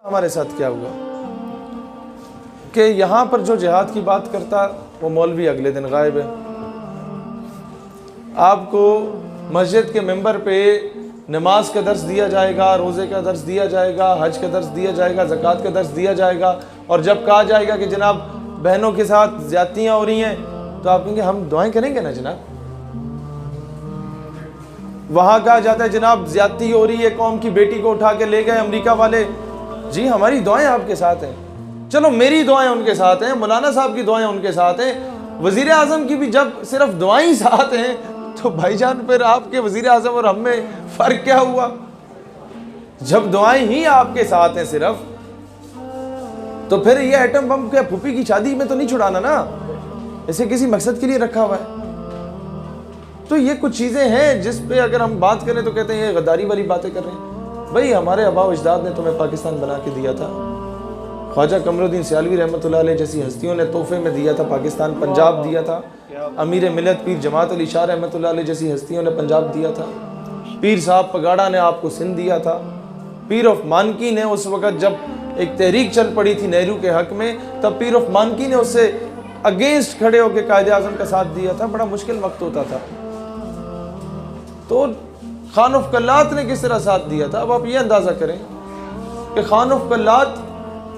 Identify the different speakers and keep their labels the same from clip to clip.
Speaker 1: हमारे साथ क्या हुआ कि यहाँ पर जो जिहाद की बात करता वो मौलवी अगले दिन गायब है। आपको मस्जिद के मेंबर पे नमाज का दर्स दिया जाएगा, रोज़े का दर्स दिया जाएगा, हज का दर्स दिया जाएगा, ज़कात का दर्स दिया जाएगा, और जब कहा जाएगा कि जनाब बहनों के साथ ज़्यादतियाँ हो रही हैं तो आप कहेंगे हम दुआएं करेंगे ना जनाब। वहाँ कहा जाता है जनाब ज़्यादती हो रही है, कौम की बेटी को उठा के ले गए अमेरिका वाले, जी हमारी दुआएं आपके साथ हैं। चलो मेरी दुआएं उनके साथ हैं, मौलाना साहब की दुआएं उनके साथ हैं, वज़ीर आज़म की भी जब सिर्फ दुआएं ही साथ हैं तो भाईजान फिर आपके वज़ीर आज़म और हम में फ़र्क क्या हुआ? जब दुआएं ही आपके साथ हैं सिर्फ, तो फिर ये एटम बम क्या फूफी की शादी में तो नहीं छुड़ाना ना, इसे किसी मकसद के लिए रखा हुआ है। तो ये कुछ चीज़ें हैं जिस पे अगर हम बात करें तो कहते हैं ये गद्दारी वाली बातें कर रहे हैं। भाई हमारे आबा अजदाद ने तुम्हें पाकिस्तान बना के दिया था, ख्वाजा कमरुद्दीन सियालवी रहमतुल्लाह अलैह जैसी हस्तियों ने तोहफे में दिया था पाकिस्तान, पंजाब दिया था। अमीर मिलत पीर जमात अली शाह रहमतुल्लाह अलैह जैसी हस्तियों ने पंजाब दिया था। पीर साहब पगाड़ा ने आपको सिंध दिया था। पीर ऑफ मानकी ने उस वक़्त जब एक तहरीक चल पड़ी थी नेहरू के हक में, तब पीर ऑफ मानकी ने उससे अगेंस्ट खड़े होकर कायदे आज़म का साथ दिया था। बड़ा मुश्किल वक्त होता था। तो खान ऑफ कल्लात ने किस तरह साथ दिया था। अब आप ये अंदाज़ा करें कि खान ऑफ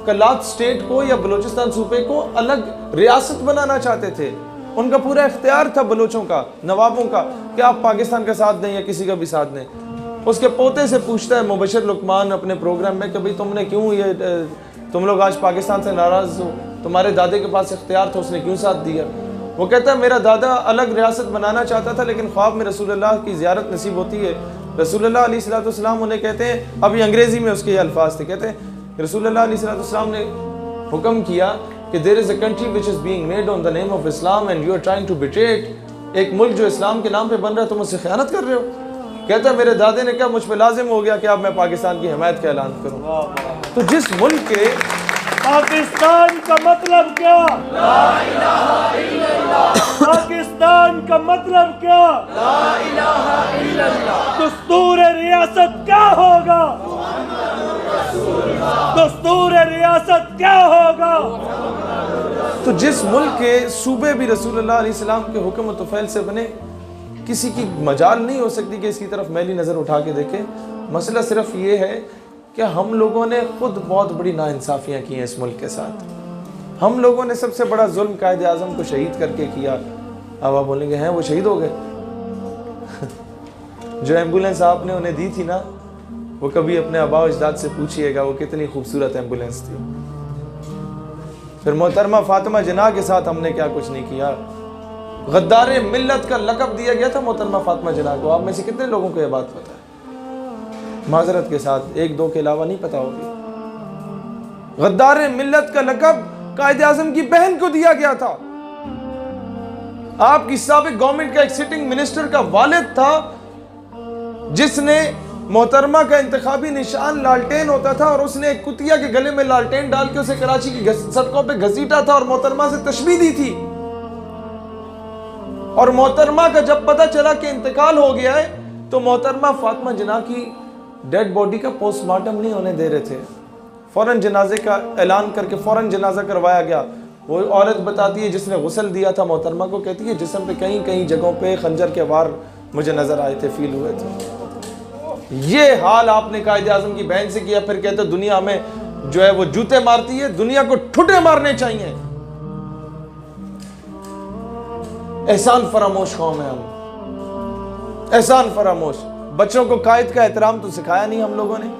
Speaker 1: कल्लात स्टेट को या बलूचिस्तान सूबे को अलग रियासत बनाना चाहते थे। उनका पूरा इख्तियार था बलोचों का, नवाबों का, कि आप पाकिस्तान का साथ दें या किसी का भी साथ दें। उसके पोते से पूछता है मुबशर लुकमान अपने प्रोग्राम में कि भाई तुमने क्यों ये तुम लोग आज पाकिस्तान से नाराज़ हो, तुम्हारे दादे के पास इख्तियार था, उसने क्यों साथ दिया? वो कहता है मेरा दादा अलग रियासत बनाना चाहता था, लेकिन ख्वाब में रसूलुल्लाह की ज़ियारत नसीब होती है। रसूलुल्लाह अलैहिस्सलाम उन्हें कहते हैं, अभी अंग्रेज़ी में उसके ये अल्फाज थे, कहते हैं रसूलुल्लाह अलैहिस्सलाम ने हुक्म किया कि there is a country which is being made on the name of Islam and you are trying to betray it. एक मुल्क जो इस्लाम के नाम पे बन रहा है, तुम उससे ख़यानत कर रहे हो। कहता है मेरे दादे ने कहा मुझ पे लाजिम हो गया कि अब मैं पाकिस्तान की हिमायत का ऐलान करूँ। तो जिस मुल्क के
Speaker 2: पाकिस्तान का मतलब क्या? ला इलाहा इल्लल्लाह। पाकिस्तान का मतलब क्या? ला इलाहा इल्लल्लाह। दस्तूर रियासत क्या होगा? दस्तूर रियासत क्या होगा?
Speaker 1: तो जिस मुल्क के सूबे भी रसूलुल्लाह अलैहिस्सलाम के हुक्म व तुफ़ैल से बने, किसी की मजाल नहीं हो सकती कि इसकी तरफ मैली नज़र उठा के देखे। मसला सिर्फ ये है कि हम लोगों ने खुद बहुत बड़ी नाइंसाफ़ियाँ की हैं इस मुल्क के साथ। हम लोगों ने सबसे बड़ा जुल्म कायदे आज़म को शहीद करके किया। अब आप बोलेंगे हैं वो शहीद हो गए जो एम्बुलेंस आपने उन्हें दी थी ना, वो कभी अपने आबा अजदाद से पूछिएगा वो कितनी खूबसूरत एम्बुलेंस थी। फिर मोहतरमा फातिमा जिन्ना के साथ हमने क्या कुछ नहीं किया। गद्दारे मिल्लत का लक़ब दिया गया था मोहतरमा फातिमा जिन्ना को। आप में से कितने लोगों को यह बात पता है? माजरत के साथ एक दो के अलावा नहीं पता होगी। गद्दारे मिल्लत का लक़ब कायदे आज़म की बहन को दिया गया था। आपकी साबिक गवर्नमेंट का एक सिटिंग मिनिस्टर का वालिद था जिसने मोहतरमा का इंतखाबी निशान लालटेन होता था, और उसने एक कुतिया के गले में लालटेन डाल के उसे कराची की सड़कों पे घसीटा था और मोहतरमा से तशबीह दी थी। और मोहतरमा का जब पता चला कि इंतकाल हो गया है, तो मोहतरमा फातिमा जिन्ना की डेड बॉडी का पोस्टमार्टम नहीं होने दे रहे थे। फौरन जनाजे का ऐलान करके फौरन जनाजा करवाया गया। वो औरत बताती है जिसने गुस्ल दिया था मोहतरमा को, कहती है जिस्म पे कहीं कहीं जगहों पे खंजर के वार मुझे नजर आए थे, फील हुए थे। ये हाल आपने कायदे आज़म की बहन से किया। फिर कहते दुनिया में जो है वो जूते मारती है, दुनिया को ठुटे मारने चाहिए। एहसान फरामोश कौम है हम, एहसान फरामोश। बच्चों को कायद का एहतराम तो सिखाया नहीं हम लोगों ने।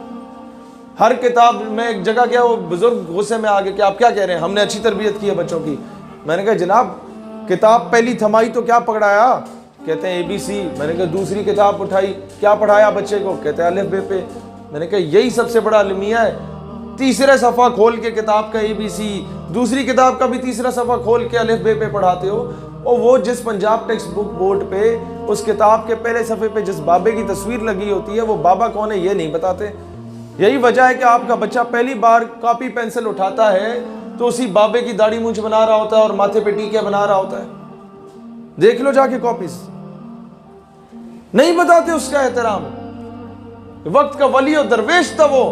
Speaker 1: हर किताब में एक जगह क्या, वो बुजुर्ग गुस्से में आ गए कि आप क्या कह रहे हैं, हमने अच्छी तरबियत की है बच्चों की। मैंने कहा जनाब किताब पहली थमाई तो क्या पकड़ाया? कहते हैं ABC। मैंने कहा दूसरी किताब उठाई, क्या पढ़ाया बच्चे को? कहते हैं अलिफ बे पे। मैंने कहा यही सबसे बड़ा अलमिया है। तीसरे सफ़ा खोल के किताब का ABC, दूसरी किताब का भी तीसरा सफ़ा खोल के अलिफ बे पे पढ़ाते हो। और वो जिस पंजाब टेक्स्ट बुक बोर्ड पे उस किताब के पहले सफ़े पे जिस बाबे की तस्वीर लगी होती है, वो बाबा कौन है ये नहीं बताते। यही वजह है कि आपका बच्चा पहली बार कॉपी पेंसिल उठाता है तो उसी बाबे की दाढ़ी मूंछ बना रहा होता है और माथे पे टीके बना रहा होता है। देख लो जाके कॉपीज, नहीं बताते उसका एहतराम। वक्त का वली और दरवेश था वो।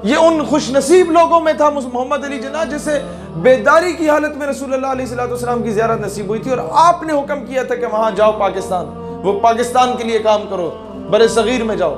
Speaker 1: ये उन खुशनसीब लोगों में था मोहम्मद अली जिन्ना जिसे बेदारी की हालत में रसूलुल्लाह अलैहिस्सलाम की ज़ियारत नसीब हुई थी, और आपने हुक्म किया था कि वहां जाओ पाकिस्तान, वो पाकिस्तान के लिए काम करो, बरे सगीर में जाओ।